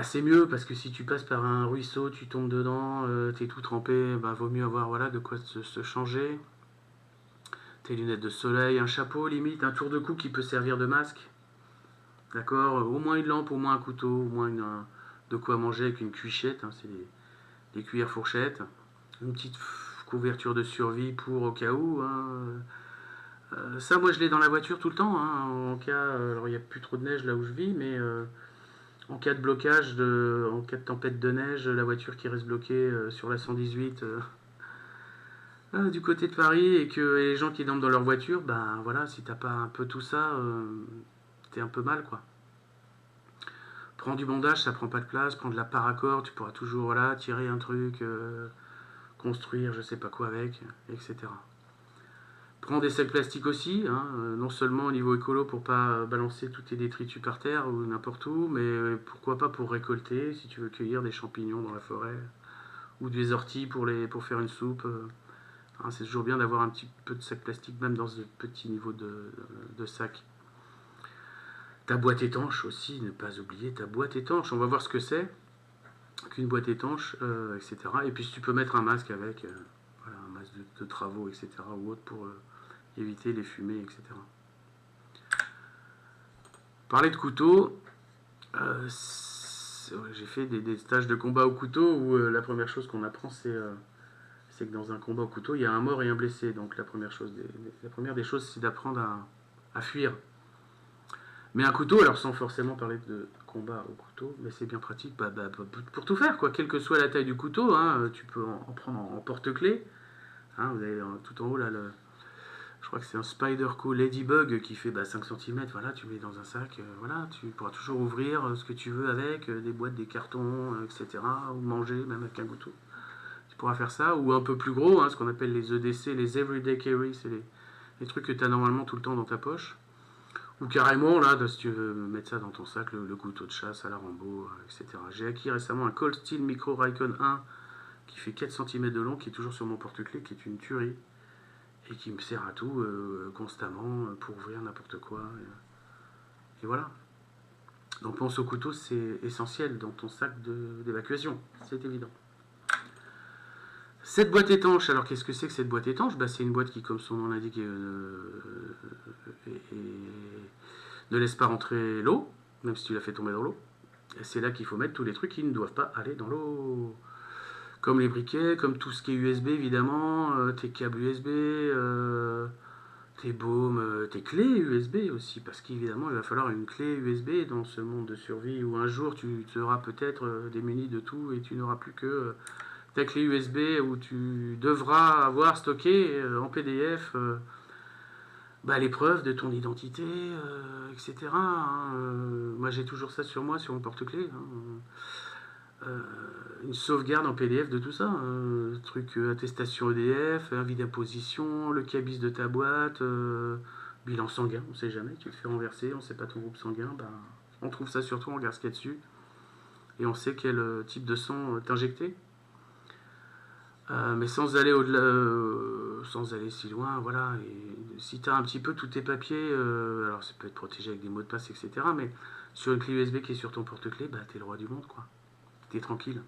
C'est mieux parce que si tu passes par un ruisseau, tu tombes dedans, t'es tout trempé, vaut mieux avoir de quoi se changer. Tes lunettes de soleil, un chapeau limite, un tour de cou qui peut servir de masque. D'accord, au moins une lampe, au moins un couteau, au moins de quoi manger avec une cuichette, c'est des cuillères fourchettes. Une petite couverture de survie pour au cas où. Ça, moi, je l'ai dans la voiture tout le temps. En cas, alors il n'y a plus trop de neige là où je vis, mais en cas de blocage, en cas de tempête de neige, la voiture qui reste bloquée sur la 118 du côté de Paris et que les gens qui dorment dans leur voiture, voilà, si t'as pas un peu tout ça, t'es un peu mal, quoi. Prends du bandage, ça prend pas de place. Prends de la paracord, tu pourras toujours tirer un truc, construire je sais pas quoi avec, etc. Prends des sacs plastiques aussi, hein, non seulement au niveau écolo pour pas balancer tous tes détritus par terre ou n'importe où, mais pourquoi pas pour récolter, si tu veux cueillir des champignons dans la forêt, ou des orties pour faire une soupe. Hein, c'est toujours bien d'avoir un petit peu de sac plastique, même dans ce petit niveau de sac. Ta boîte étanche aussi, ne pas oublier ta boîte étanche. On va voir ce que c'est qu'une boîte étanche, etc. Et puis si tu peux mettre un masque avec, voilà, un masque de travaux, etc. ou autre pour éviter les fumées, etc. Parler de couteau, j'ai fait des stages de combat au couteau où la première chose qu'on apprend c'est que dans un combat au couteau il y a un mort et un blessé. Donc la première des choses c'est d'apprendre à fuir. Mais un couteau, alors sans forcément parler de combat au couteau, mais c'est bien pratique pour tout faire, quoi. Quelle que soit la taille du couteau, hein, tu peux en prendre en porte-clés. Hein, vous avez tout en haut là, je crois que c'est un Spyderco Ladybug qui fait 5 cm. Voilà, tu mets dans un sac, voilà, tu pourras toujours ouvrir ce que tu veux avec, des boîtes, des cartons, etc. Ou manger même avec un couteau. Tu pourras faire ça, ou un peu plus gros, hein, ce qu'on appelle les EDC, les Everyday Carry, c'est les trucs que tu as normalement tout le temps dans ta poche. Ou carrément, là, si tu veux mettre ça dans ton sac, le couteau de chasse à la Rambo, etc. J'ai acquis récemment un Cold Steel Micro Raycon 1 qui fait 4 cm de long, qui est toujours sur mon porte-clés, qui est une tuerie, et qui me sert à tout constamment pour ouvrir n'importe quoi. Et voilà. Donc pense au couteau, c'est essentiel dans ton sac d'évacuation, c'est évident. Cette boîte étanche, alors qu'est-ce que c'est que cette boîte étanche? C'est une boîte qui, comme son nom l'indique, ne laisse pas rentrer l'eau, même si tu l'as fait tomber dans l'eau. Et c'est là qu'il faut mettre tous les trucs qui ne doivent pas aller dans l'eau. Comme les briquets, comme tout ce qui est USB évidemment, tes câbles USB, tes baumes, tes clés USB aussi, parce qu'évidemment il va falloir une clé USB dans ce monde de survie où un jour tu seras peut-être démuni de tout et tu n'auras plus que ta clé USB où tu devras avoir stocké en PDF les preuves de ton identité, etc. Hein. Moi j'ai toujours ça sur moi, sur mon porte-clés. Hein. Une sauvegarde en PDF de tout ça. Truc attestation EDF, avis d'imposition, le cabis de ta boîte, bilan sanguin, on sait jamais, tu te fais renverser, on sait pas ton groupe sanguin, on trouve ça sur toi, on regarde ce qu'il y a dessus, et on sait quel type de sang t'injecter. Mais sans aller au-delà, sans aller si loin, voilà. Et si tu as un petit peu tous tes papiers, alors ça peut être protégé avec des mots de passe, etc. Mais sur une clé USB qui est sur ton porte-clés, t'es le roi du monde, quoi. T'es tranquille.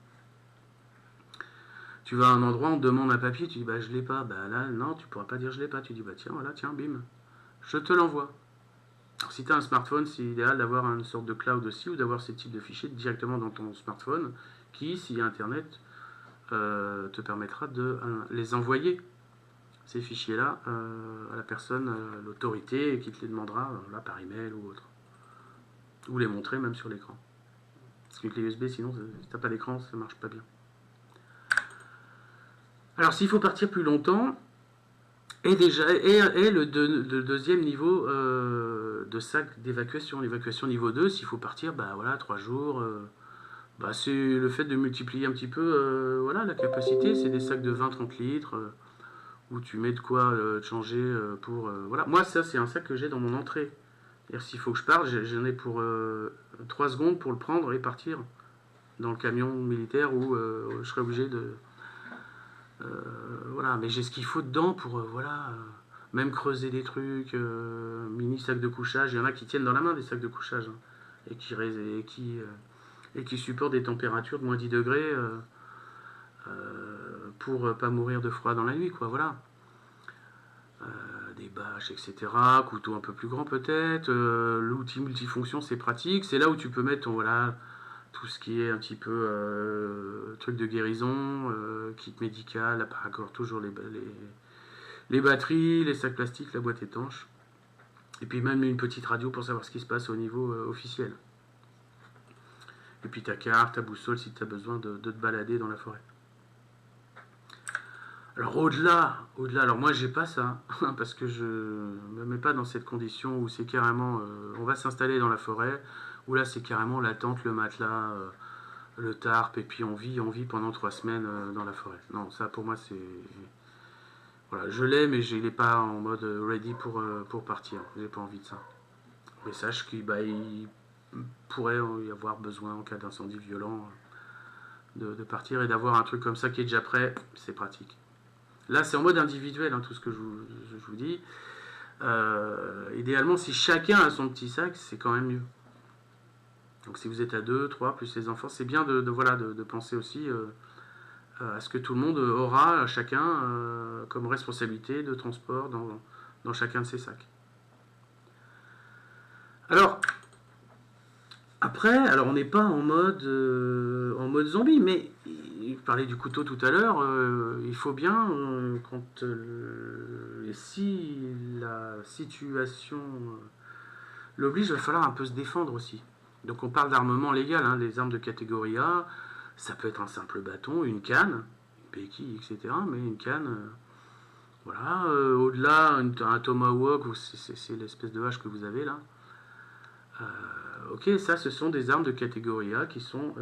Tu vas à un endroit, on te demande un papier, tu dis je l'ai pas. Là, non, tu pourras pas dire je l'ai pas. Tu dis tiens, voilà, tiens, bim, je te l'envoie. Alors si tu as un smartphone, c'est idéal d'avoir une sorte de cloud aussi ou d'avoir ces types de fichiers directement dans ton smartphone qui, s'il y a internet, te permettra de les envoyer, ces fichiers-là, à la personne, l'autorité, qui te les demandera là, par email ou autre. Ou les montrer même sur l'écran. Parce qu'une clé USB, sinon, si t'as pas d'écran, ça marche pas bien. Alors s'il faut partir plus longtemps, et le deuxième niveau de sac d'évacuation, l'évacuation niveau 2, s'il faut partir, 3 jours, c'est le fait de multiplier un petit peu la capacité, c'est des sacs de 20-30 litres, où tu mets de quoi te changer pour... voilà, moi ça c'est un sac que j'ai dans mon entrée. C'est-à-dire s'il faut que je parte, j'en ai pour 3 secondes pour le prendre et partir dans le camion militaire où je serais obligé de... voilà, mais j'ai ce qu'il faut dedans pour même creuser des trucs, mini sacs de couchage. Il y en a qui tiennent dans la main des sacs de couchage hein, et qui supportent des températures de moins 10 degrés pour pas mourir de froid dans la nuit, quoi. Voilà. Des bâches, etc. Couteau un peu plus grand peut-être. L'outil multifonction, c'est pratique. C'est là où tu peux mettre tout ce qui est un petit peu truc de guérison, kit médical, encore toujours les batteries, les sacs plastiques, la boîte étanche. Et puis même une petite radio pour savoir ce qui se passe au niveau officiel. Et puis ta carte, ta boussole si tu as besoin de te balader dans la forêt. Alors au-delà, alors moi j'ai pas ça, parce que je me mets pas dans cette condition où c'est carrément, on va s'installer dans la forêt, où là c'est carrément la tente, le matelas, le tarp, et puis on vit pendant 3 semaines dans la forêt. Non, ça pour moi c'est... Voilà, je l'ai, mais je l'ai pas en mode ready pour partir. J'ai pas envie de ça. Mais sache qu'il il pourrait y avoir besoin en cas d'incendie violent de partir et d'avoir un truc comme ça qui est déjà prêt, c'est pratique. Là, c'est en mode individuel, hein, tout ce que je vous dis. Idéalement, si chacun a son petit sac, c'est quand même mieux. Donc si vous êtes à 2, 3, plus les enfants, c'est bien de penser aussi à ce que tout le monde aura chacun comme responsabilité de transport dans chacun de ses sacs. Alors, après, alors on n'est pas en mode zombie, mais je parlais du couteau tout à l'heure, il faut bien, si la situation l'oblige, il va falloir un peu se défendre aussi. Donc on parle d'armement légal, hein, les armes de catégorie A, ça peut être un simple bâton, une canne, une béquille, etc. Mais une canne, voilà, au-delà, un tomahawk, c'est l'espèce de hache que vous avez là. Ok, ça ce sont des armes de catégorie A qui sont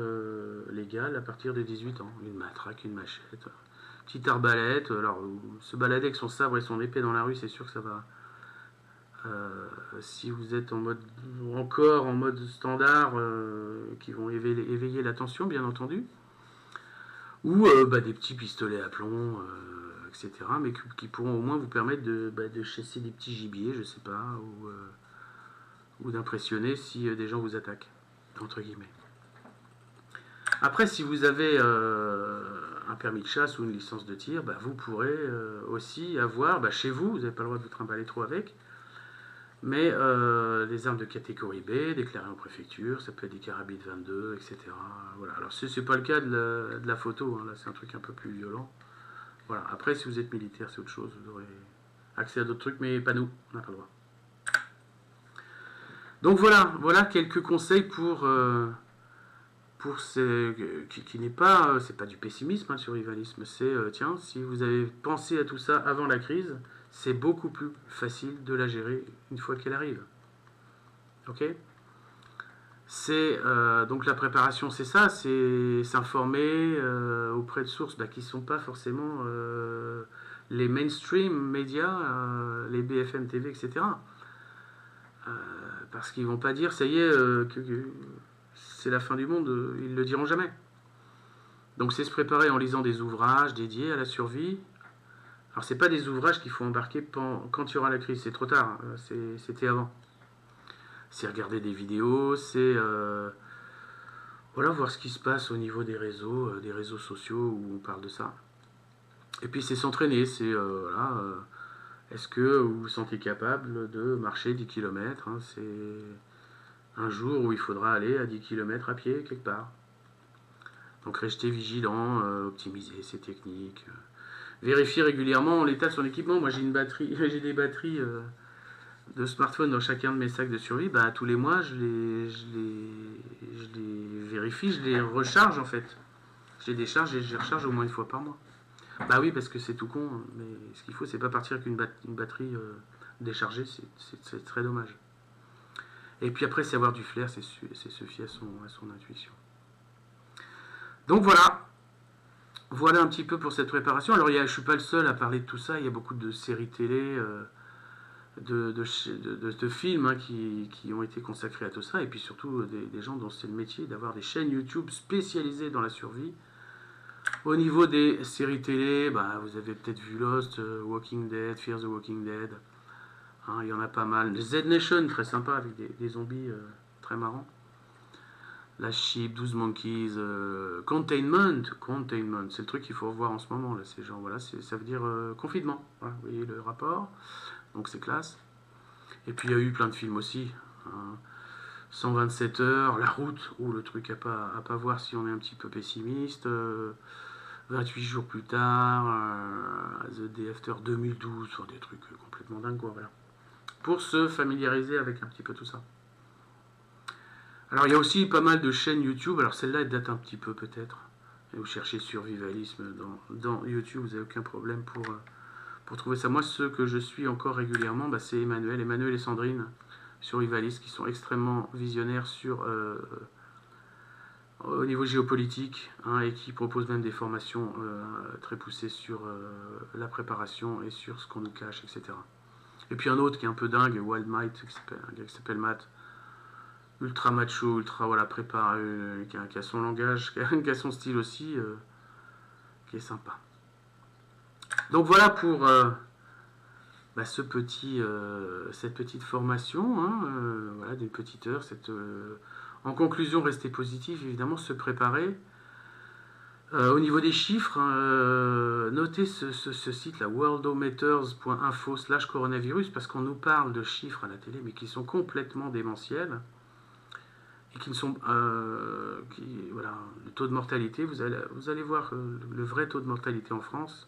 légales à partir de 18 ans. Une matraque, une machette, petite arbalète. Alors, se balader avec son sabre et son épée dans la rue, c'est sûr que ça va. Si vous êtes encore en mode standard, qui vont éveiller l'attention, bien entendu, ou des petits pistolets à plomb, etc., mais qui pourront au moins vous permettre de chasser des petits gibiers, je sais pas, ou d'impressionner si des gens vous attaquent, entre guillemets. Après, si vous avez un permis de chasse ou une licence de tir, vous pourrez aussi avoir, chez vous, vous n'avez pas le droit de vous trimballer trop avec, mais des armes de catégorie B, déclarées en préfecture, ça peut être des carabines 22, etc. Voilà. Alors, ce n'est pas le cas de la photo, hein, là c'est un truc un peu plus violent. Voilà. Après, si vous êtes militaire, c'est autre chose, vous aurez accès à d'autres trucs, mais pas nous, on n'a pas le droit. Donc voilà quelques conseils pour qui n'est pas, c'est pas du pessimisme, hein, le survivalisme, c'est tiens, si vous avez pensé à tout ça avant la crise, c'est beaucoup plus facile de la gérer une fois qu'elle arrive. Ok. C'est donc la préparation, c'est ça, c'est s'informer auprès de sources qui ne sont pas forcément les mainstream médias, les BFM TV, etc. Parce qu'ils vont pas dire ça y est que c'est la fin du monde, ils le diront jamais. Donc c'est se préparer en lisant des ouvrages dédiés à la survie. Alors c'est pas des ouvrages qu'il faut embarquer quand il y aura la crise, c'est trop tard, c'était avant. C'est regarder des vidéos, c'est voir ce qui se passe au niveau des réseaux sociaux où on parle de ça. Et puis c'est s'entraîner, c'est est-ce que vous vous sentez capable de marcher 10 km, hein, c'est un jour où il faudra aller à 10 km à pied quelque part. Donc rester vigilant, optimiser ses techniques, vérifier régulièrement l'état de son équipement. Moi j'ai des batteries de smartphone dans chacun de mes sacs de survie. Tous les mois je les vérifie, je les recharge en fait. Je les décharge et je les recharge au moins une fois par mois. Oui, parce que c'est tout con, mais ce qu'il faut c'est pas partir avec une batterie déchargée, c'est très dommage. Et puis après c'est avoir du flair, c'est se fier à son intuition. Donc voilà un petit peu pour cette préparation. Alors je ne suis pas le seul à parler de tout ça, il y a beaucoup de séries télé, de films hein, qui ont été consacrés à tout ça, et puis surtout des gens dont c'est le métier d'avoir des chaînes YouTube spécialisées dans la survie. Au niveau des séries télé, vous avez peut-être vu Lost, Walking Dead, Fear the Walking Dead, hein, il y en a pas mal. Z Nation, très sympa, avec des zombies très marrants. La Ship, 12 Monkeys, Containment, c'est le truc qu'il faut revoir en ce moment. Là, ces gens, ça veut dire confinement. Voilà, vous voyez le rapport, donc c'est classe. Et puis il y a eu plein de films aussi. Hein. 127 heures, La Route, ou le truc à pas voir si on est un petit peu pessimiste. 28 jours plus tard, The Day After 2012, des trucs complètement dingues, quoi, voilà. Pour se familiariser avec un petit peu tout ça. Alors il y a aussi pas mal de chaînes YouTube, alors celle-là elle date un petit peu peut-être. Et vous cherchez survivalisme dans YouTube, vous n'avez aucun problème pour trouver ça. Moi ceux que je suis encore régulièrement, c'est Emmanuel et Sandrine, survivalistes, qui sont extrêmement visionnaires sur au niveau géopolitique, hein, et qui propose même des formations très poussées sur la préparation et sur ce qu'on nous cache, etc. Et puis un autre qui est un peu dingue, Wild Might, un gars qui s'appelle Matt, ultra macho, ultra voilà, prépa, qui a son langage, qui a son style aussi, qui est sympa. Donc voilà pour bah, cette petite formation, hein, voilà, d'une petite heure. En conclusion, rester positif, évidemment, se préparer. Au niveau des chiffres, notez ce site là, worldometers.info/coronavirus, parce qu'on nous parle de chiffres à la télé, mais qui sont complètement démentiels et qui ne sont, voilà, le taux de mortalité. Vous allez voir le vrai taux de mortalité en France,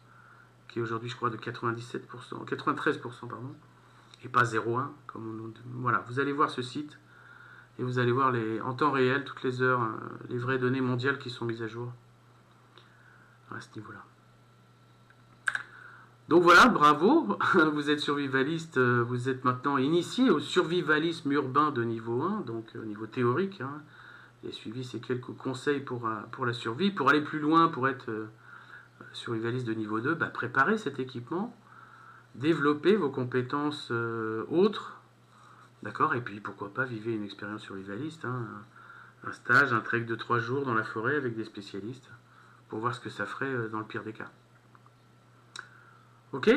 qui est aujourd'hui, je crois, de 97%, 93%, pardon, et pas 0,1 comme on nous. Voilà, vous allez voir ce site et vous allez voir en temps réel, toutes les heures, les vraies données mondiales qui sont mises à jour à ce niveau-là. Donc voilà, bravo, vous êtes survivaliste, vous êtes maintenant initié au survivalisme urbain de niveau 1, donc au niveau théorique, hein, et suivi ces quelques conseils pour la survie. Pour aller plus loin, pour être survivaliste de niveau 2, bah, préparez cet équipement, développez vos compétences autres, d'accord, et puis pourquoi pas vivez une expérience survivaliste, hein, un stage, un trek de 3 jours dans la forêt avec des spécialistes, pour voir ce que ça ferait dans le pire des cas. Ok?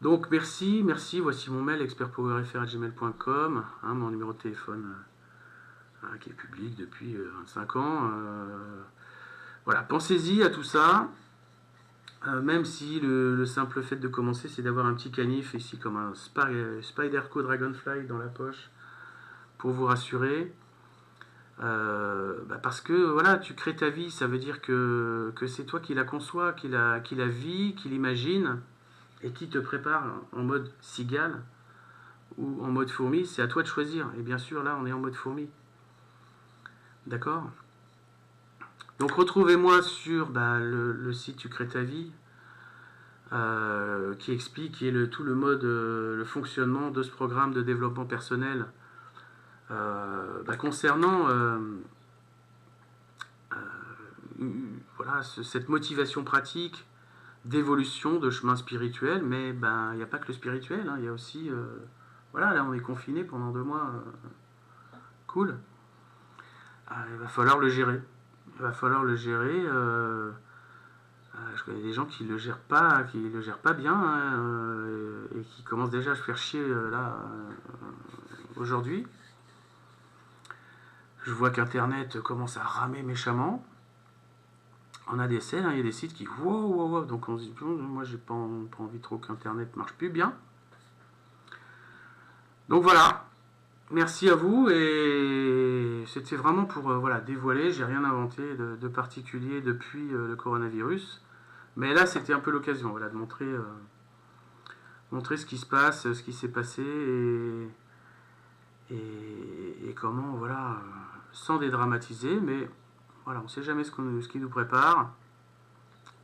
Donc merci, voici mon mail expertpowerfr@gmail.com, hein, mon numéro de téléphone qui est public depuis 25 ans. Voilà, pensez-y à tout ça, même si le simple fait de commencer, c'est d'avoir un petit canif ici comme un Spyderco Dragonfly dans la poche pour vous rassurer. Parce que voilà, tu crées ta vie, ça veut dire que c'est toi qui la conçois, qui la vit, qui l'imagine et qui te prépare en mode cigale ou en mode fourmi. C'est à toi de choisir. Et bien sûr, là, on est en mode fourmi. D'accord? Donc retrouvez-moi sur le site Tu crées ta vie, qui explique tout le mode, le fonctionnement de ce programme de développement personnel concernant voilà, cette motivation pratique d'évolution, de chemin spirituel, mais il n'y a pas que le spirituel, hein, il y a aussi, voilà, là on est confiné pendant 2 mois, cool, il va falloir le gérer, je connais des gens qui le gèrent pas bien, hein, et qui commencent déjà à se faire chier aujourd'hui. Je vois qu'Internet commence à ramer méchamment. On a des scènes, hein, il y a des sites qui wow, donc on se dit moi j'ai pas envie trop qu'Internet marche plus bien. Donc voilà, merci à vous, et c'était vraiment pour voilà, dévoiler, j'ai rien inventé de particulier depuis le coronavirus, mais là c'était un peu l'occasion, voilà, de montrer ce qui se passe, ce qui s'est passé, et comment, voilà, sans dédramatiser, mais voilà, on ne sait jamais ce qui nous prépare.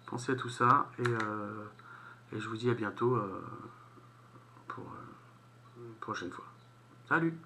Pensez à tout ça, et je vous dis à bientôt pour une prochaine fois. Salut!